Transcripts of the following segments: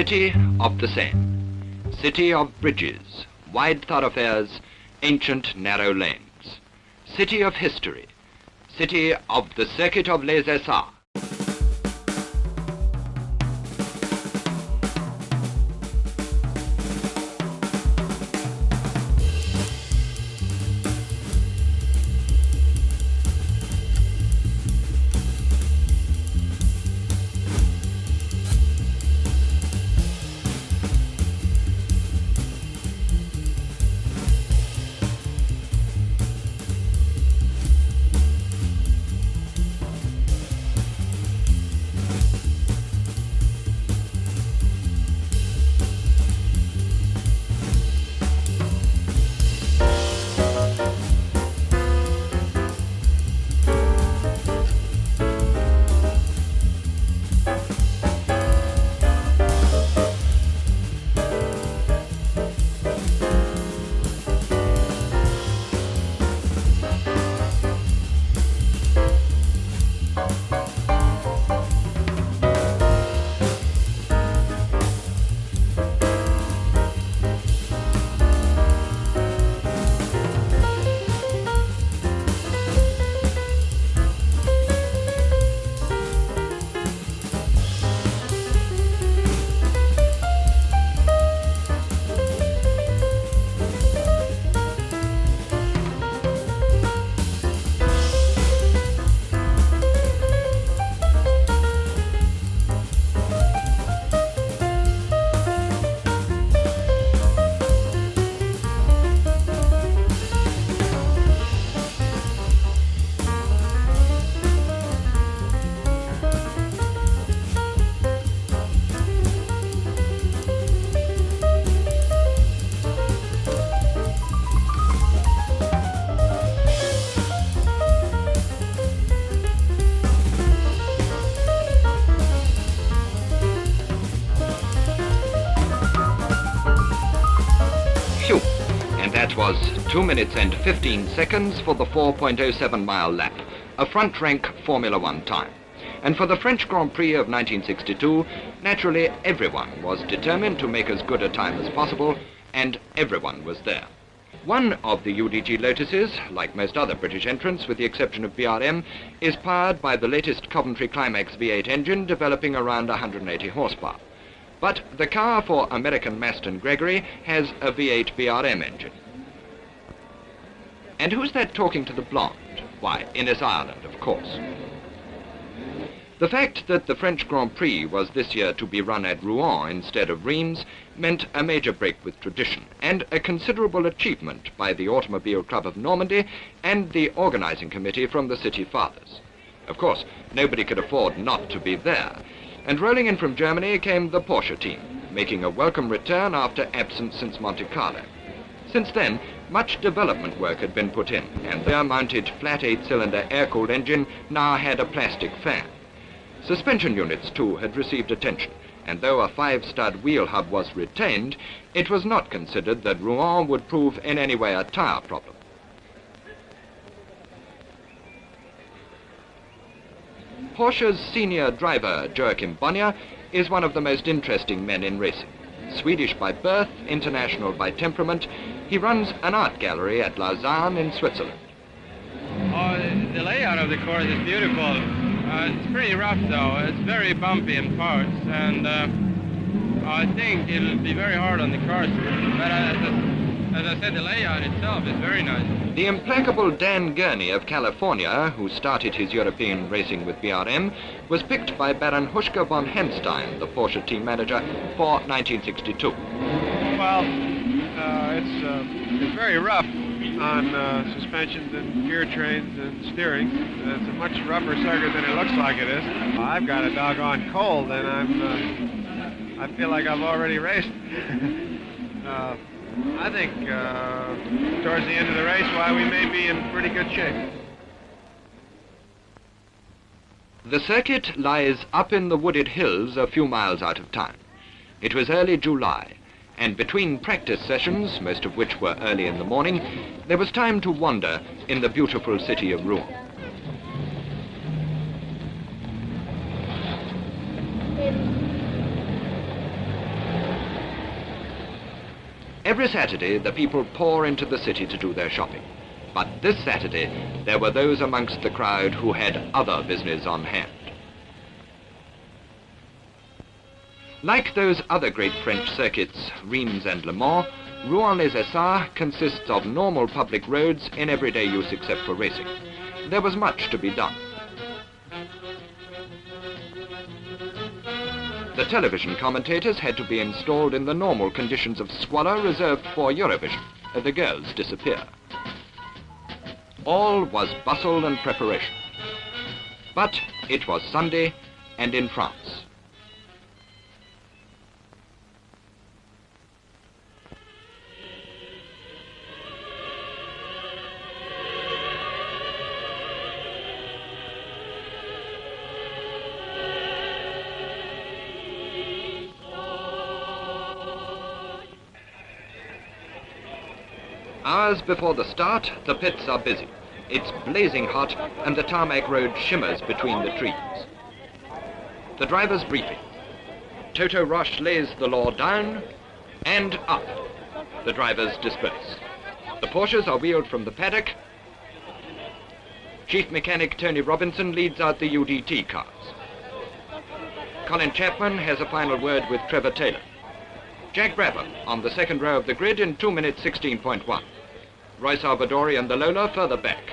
City of the Seine, city of bridges, wide thoroughfares, ancient narrow lanes, city of history, city of the Circuit of les Essarts. That was 2 minutes and 15 seconds for the 4.07 mile lap, a front rank Formula One time. And for the French Grand Prix of 1962, naturally everyone was determined to make as good a time as possible, and everyone was there. One of the UDG Lotuses, like most other British entrants with the exception of BRM, is powered by the latest Coventry Climax V8 engine developing around 180 horsepower. But the car for American Maston Gregory has a V8 BRM engine. And who's that talking to the blonde? Why, Ines Ireland, of course. The fact that the French Grand Prix was this year to be run at Rouen instead of Reims meant a major break with tradition and a considerable achievement by the Automobile Club of Normandy and the organizing committee from the City Fathers. Of course, nobody could afford not to be there, and rolling in from Germany came the Porsche team, making a welcome return after absence since Monte Carlo. Since then, much development work had been put in, and their mounted flat 8-cylinder air-cooled engine now had a plastic fan. Suspension units, too, had received attention, and though a 5-stud wheel hub was retained, it was not considered that Rouen would prove in any way a tire problem. Porsche's senior driver, Joachim Bonnier, is one of the most interesting men in racing. Swedish by birth, international by temperament, he runs an art gallery at Lausanne in Switzerland. Oh, the layout of the course is beautiful. It's pretty rough though. It's very bumpy in parts, and I think it'll be very hard on the cars. But as I said, the layout itself is very nice. The implacable Dan Gurney of California, who started his European racing with BRM, was picked by Baron Huschke von Henstein, the Porsche team manager, for 1962. Well, it's very rough on suspensions and gear trains and steering. It's a much rougher circuit than it looks like it is. I've got a doggone cold, and I feel like I've already raced. I think towards the end of the race, why, we may be in pretty good shape. The circuit lies up in the wooded hills a few miles out of town. It was early July, and between practice sessions, most of which were early in the morning, there was time to wander in the beautiful city of Rouen. Every Saturday, the people pour into the city to do their shopping. But this Saturday, there were those amongst the crowd who had other business on hand. Like those other great French circuits, Reims and Le Mans, Rouen-les-Essarts consists of normal public roads in everyday use except for racing. There was much to be done. The television commentators had to be installed in the normal conditions of squalor reserved for Eurovision. The girls disappear. All was bustle and preparation. But it was Sunday, and in France. Hours before the start, the pits are busy. It's blazing hot, and the tarmac road shimmers between the trees. The driver's briefing. Toto Roche lays the law down, and up. The drivers disperse. The Porsches are wheeled from the paddock. Chief mechanic Tony Robinson leads out the UDT cars. Colin Chapman has a final word with Trevor Taylor. Jack Brabham on the second row of the grid in 2 minutes 16.1. Roy Salvadori and the Lola further back.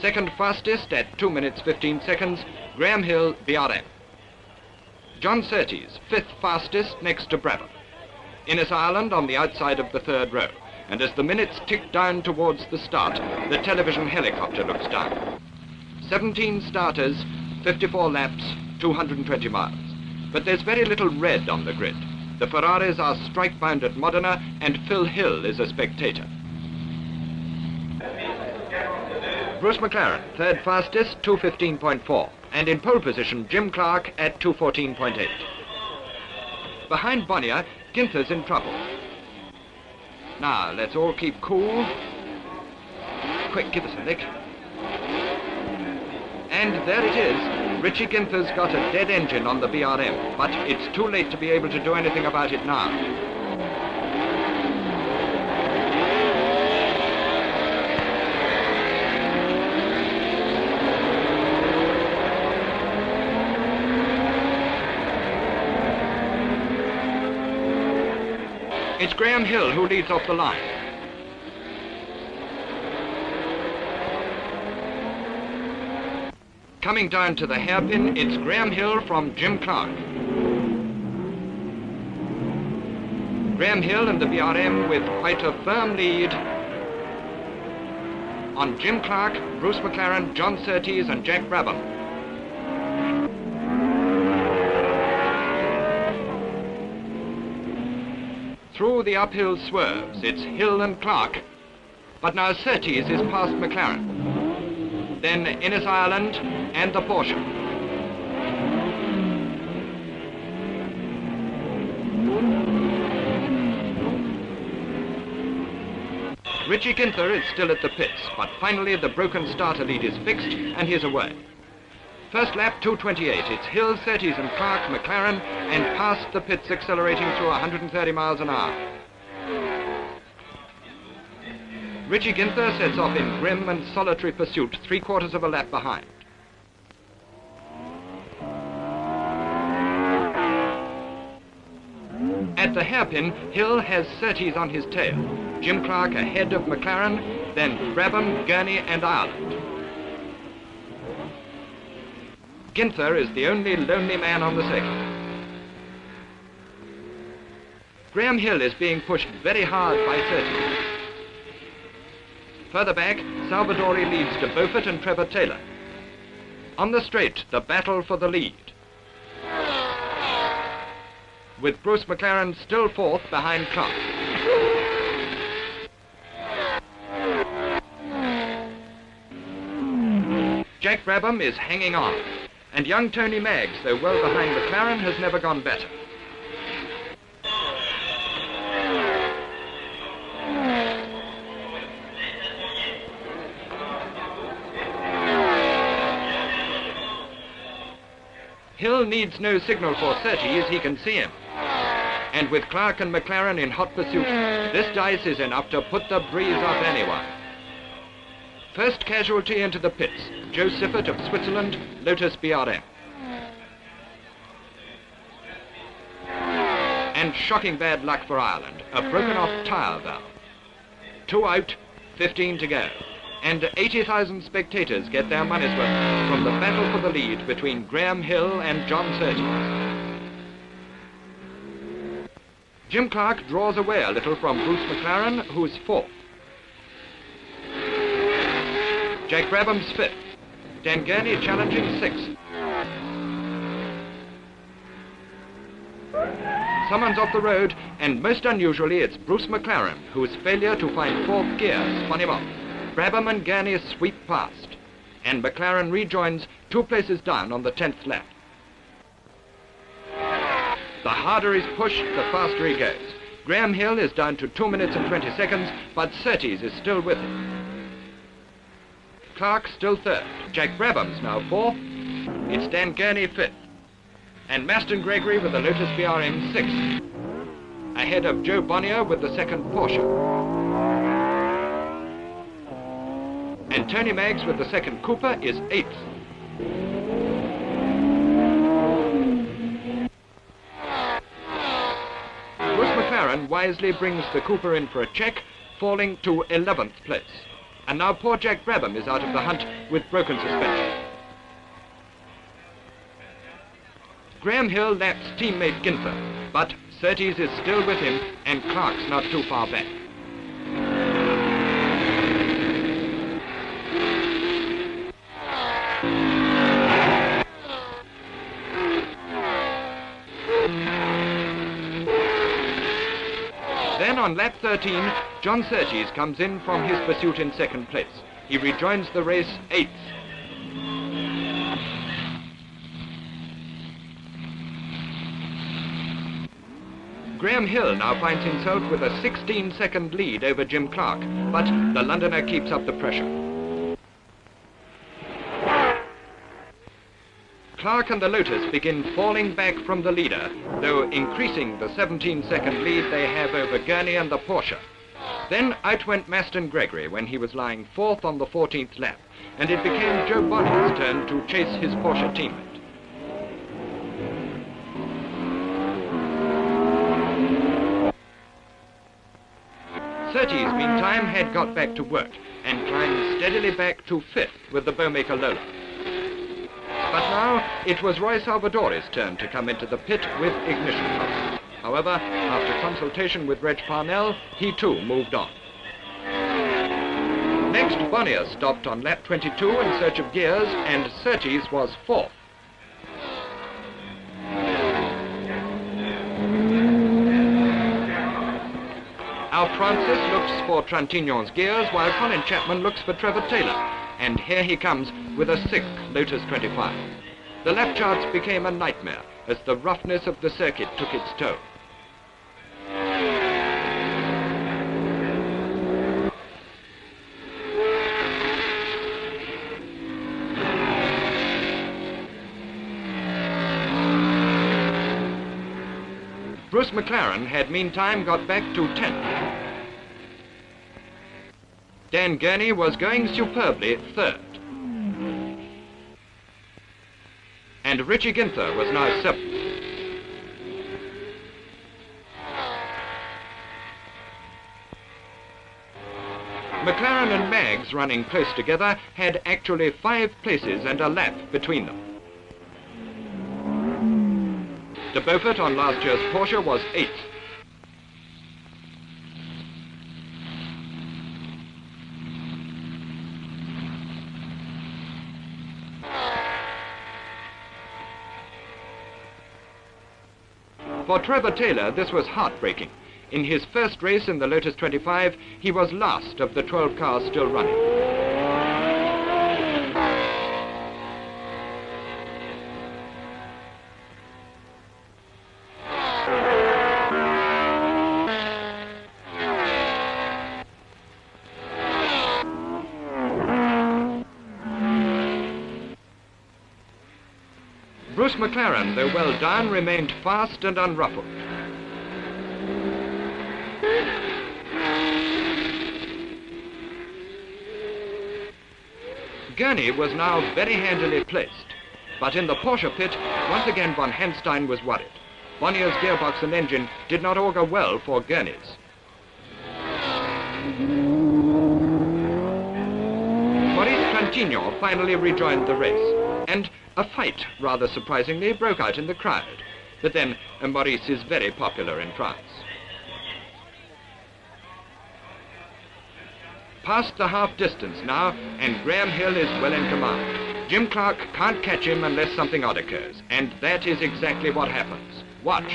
Second fastest at 2 minutes 15 seconds, Graham Hill, BRM. John Surtees, fifth fastest next to Brabham. Innes Ireland on the outside of the third row. And as the minutes tick down towards the start, the television helicopter looks down. 17 starters, 54 laps, 220 miles. But there's very little red on the grid. The Ferraris are strike-bound at Modena, and Phil Hill is a spectator. Bruce McLaren, third fastest, 2:15.4. And in pole position, Jim Clark at 2:14.8. Behind Bonnier, Ginther's in trouble. Now, let's all keep cool. Quick, give us a lick. And there it is. Richie Ginther's got a dead engine on the BRM, but it's too late to be able to do anything about it now. It's Graham Hill who leads off the line. Coming down to the hairpin, it's Graham Hill from Jim Clark. Graham Hill and the BRM with quite a firm lead on Jim Clark, Bruce McLaren, John Surtees and Jack Brabham. Through the uphill swerves, it's Hill and Clark. But now Surtees is past McLaren. Then Innes Ireland and the Porsche. Richie Ginther is still at the pits, but finally the broken starter lead is fixed and he's away. First lap, 2:28. It's Hill, Surtees and Clark, McLaren, and past the pits accelerating through 130 miles an hour. Richie Ginther sets off in grim and solitary pursuit, 3/4 of a lap behind. At the hairpin, Hill has Surtees on his tail. Jim Clark ahead of McLaren, then Brabham, Gurney and Ireland. Ginther is the only lonely man on the circuit. Graham Hill is being pushed very hard by Surtees. Further back, Salvadori leads to Beaufort and Trevor Taylor. On the straight, the battle for the lead. With Bruce McLaren still fourth behind Clark. Jack Brabham is hanging on. And young Tony Maggs, though well behind McLaren, has never gone better. Hill needs no signal for Surtees, he can see him. And with Clark and McLaren in hot pursuit, this dice is enough to put the breeze off anyone. First casualty into the pits, Joe Siffert of Switzerland, Lotus BRM. And shocking bad luck for Ireland, a broken off tyre valve. 2 out, 15 to go. And 80,000 spectators get their money's worth from the battle for the lead between Graham Hill and John Surtees. Jim Clark draws away a little from Bruce McLaren, who's 4th. Jack Brabham's 5th. Dan Gurney challenging 6th. Someone's off the road, and most unusually it's Bruce McLaren, whose failure to find 4th gear spun him off. Brabham and Gurney sweep past, and McLaren rejoins 2 places down on the 10th lap. The harder he's pushed, the faster he goes. Graham Hill is down to 2 minutes and 20 seconds, but Surtees is still with him. Clark still 3rd. Jack Brabham's now 4th. It's Dan Gurney 5th. And Maston Gregory with the Lotus BRM 6th. Ahead of Joe Bonnier with the 2nd Porsche. And Tony Maggs with the 2nd Cooper is 8th. Bruce McLaren wisely brings the Cooper in for a check, falling to 11th place. And now poor Jack Brabham is out of the hunt with broken suspension. Graham Hill laps teammate Ginther, but Surtees is still with him and Clark's not too far back. Then on lap 13, John Surtees comes in from his pursuit in 2nd place. He rejoins the race 8th. Graham Hill now finds himself with a 16-second lead over Jim Clark, but the Londoner keeps up the pressure. Clark and the Lotus begin falling back from the leader, though increasing the 17-second lead they have over Gurney and the Porsche. Then out went Maston Gregory when he was lying 4th on the 14th lap, and it became Joe Bonnier's turn to chase his Porsche teammate. Surtees, meantime, had got back to work and climbed steadily back to 5th with the Bowmaker Lola. But now it was Roy Salvadori's turn to come into the pit with ignition problems. However, after consultation with Reg Parnell, he too moved on. Next, Bonnier stopped on lap 22 in search of gears, and Surtees was 4th. Alf Francis looks for Trantignon's gears, while Colin Chapman looks for Trevor Taylor, and here he comes with a 6th Lotus 25. The lap charts became a nightmare as the roughness of the circuit took its toll. Bruce McLaren had meantime got back to 10th. Dan Gurney was going superbly 3rd. And Richie Ginther was now 7th. McLaren and Maggs, running close together, had actually 5 places and a lap between them. De Beaufort on last year's Porsche was 8th. For Trevor Taylor, this was heartbreaking. In his first race in the Lotus 25, he was last of the 12 cars still running. Bruce McLaren, though well down, remained fast and unruffled. Gurney was now very handily placed. But in the Porsche pit, once again von Hanstein was worried. Bonnier's gearbox and engine did not augur well for Gurney's. Maurice Trintignant finally rejoined the race, and a fight, rather surprisingly, broke out in the crowd. But then, Maurice is very popular in France. Past the half distance now, and Graham Hill is well in command. Jim Clark can't catch him unless something odd occurs, and that is exactly what happens. Watch.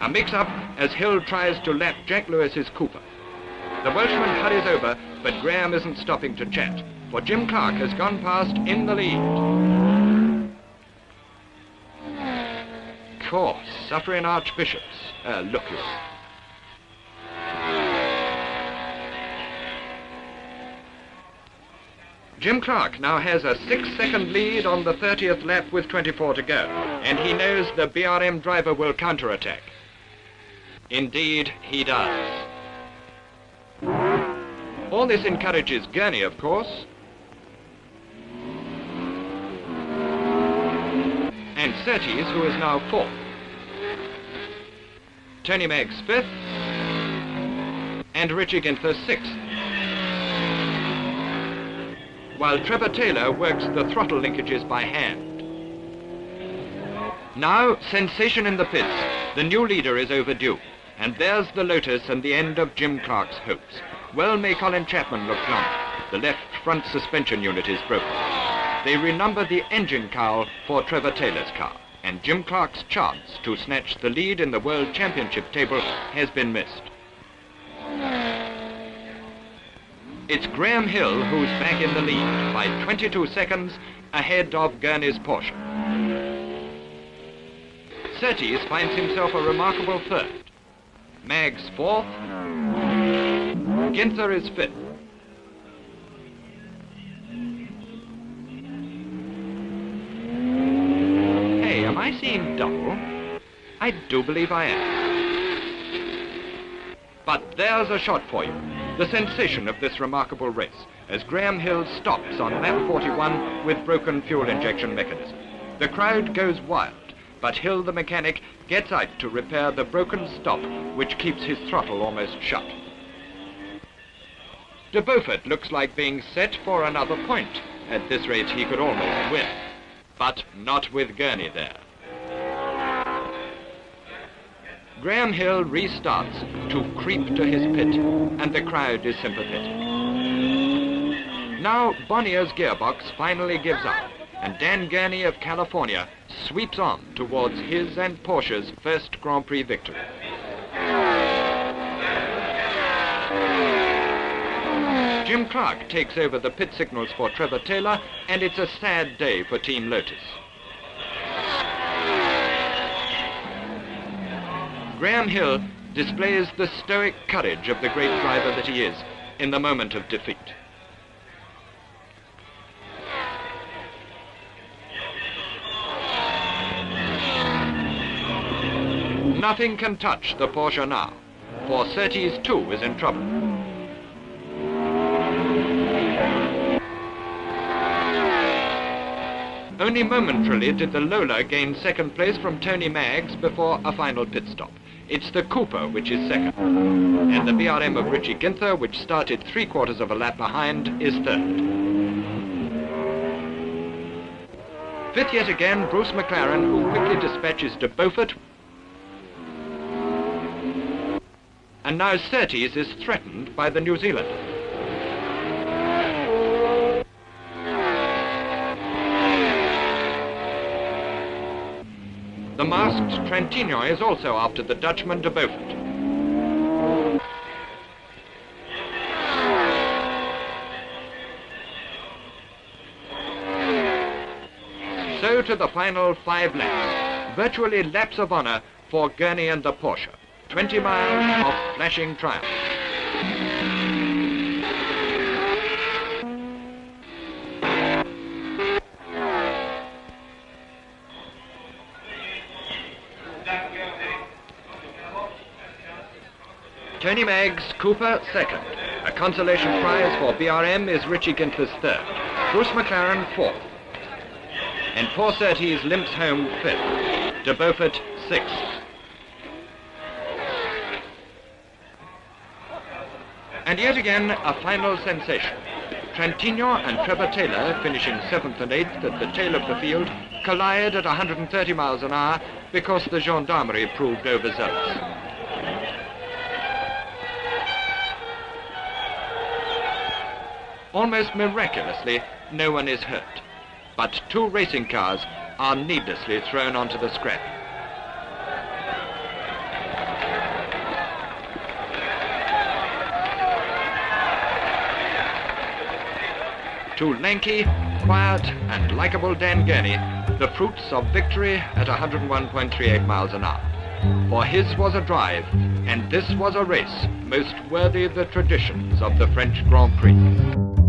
A mix-up as Hill tries to lap Jack Lewis's Cooper. The Welshman hurries over, but Graham isn't stopping to chat, for Jim Clark has gone past in the lead. Course, suffering archbishops. Look you. Jim Clark now has a 6-second lead on the 30th lap with 24 to go, and he knows the BRM driver will counterattack. Indeed, he does. All this encourages Gurney, of course, and Surtees, who is now 4th. Tony Meggs 5th, and Richie Ginther 6th. While Trevor Taylor works the throttle linkages by hand. Now, sensation in the pits. The new leader is overdue. And there's the Lotus and the end of Jim Clark's hopes. Well may Colin Chapman look glum. The left front suspension unit is broken. They renumber the engine cowl for Trevor Taylor's car. And Jim Clark's chance to snatch the lead in the World Championship table has been missed. It's Graham Hill who's back in the lead by 22 seconds ahead of Gurney's Porsche. Surtees finds himself a remarkable 3rd. Maggs 4th. Ginther is 5th. Hey, am I seeing double? I do believe I am. But there's a shot for you. The sensation of this remarkable race, as Graham Hill stops on lap 41 with broken fuel injection mechanism. The crowd goes wild, but Hill, the mechanic, gets out to repair the broken stop, which keeps his throttle almost shut. De Beaufort looks like being set for another point. At this rate, he could almost win. But not with Gurney there. Graham Hill restarts to creep to his pit, and the crowd is sympathetic. Now Bonnier's gearbox finally gives up, and Dan Gurney of California sweeps on towards his and Porsche's first Grand Prix victory. Jim Clark takes over the pit signals for Trevor Taylor, and it's a sad day for Team Lotus. Graham Hill displays the stoic courage of the great driver that he is in the moment of defeat. Nothing can touch the Porsche now, for Surtees too is in trouble. Only momentarily did the Lola gain 2nd place from Tony Maggs before a final pit stop. It's the Cooper which is 2nd, and the BRM of Richie Ginther, which started 3/4 of a lap behind, is 3rd. 5th yet again, Bruce McLaren, who quickly dispatches De Beaufort. And now Surtees is threatened by the New Zealander. The masked Trintignant is also after the Dutchman De Beaufort. So to the final 5 laps, virtually laps of honor for Gurney and the Porsche. 20 miles of flashing triumph. Tony Maggs, Cooper 2nd. A consolation prize for BRM is Richie Gintler's third, Bruce McLaren fourth, and Paul Surtees limps home fifth, de Beaufort sixth. And yet again, a final sensation. Trentino and Trevor Taylor, finishing 7th and 8th at the tail of the field, collide at 130 miles an hour because the gendarmerie proved overzealous. Almost miraculously, no one is hurt, but two racing cars are needlessly thrown onto the scrap. To lanky, quiet and likeable Dan Gurney, the fruits of victory at 101.38 miles an hour. For his was a drive, and this was a race most worthy the traditions of the French Grand Prix.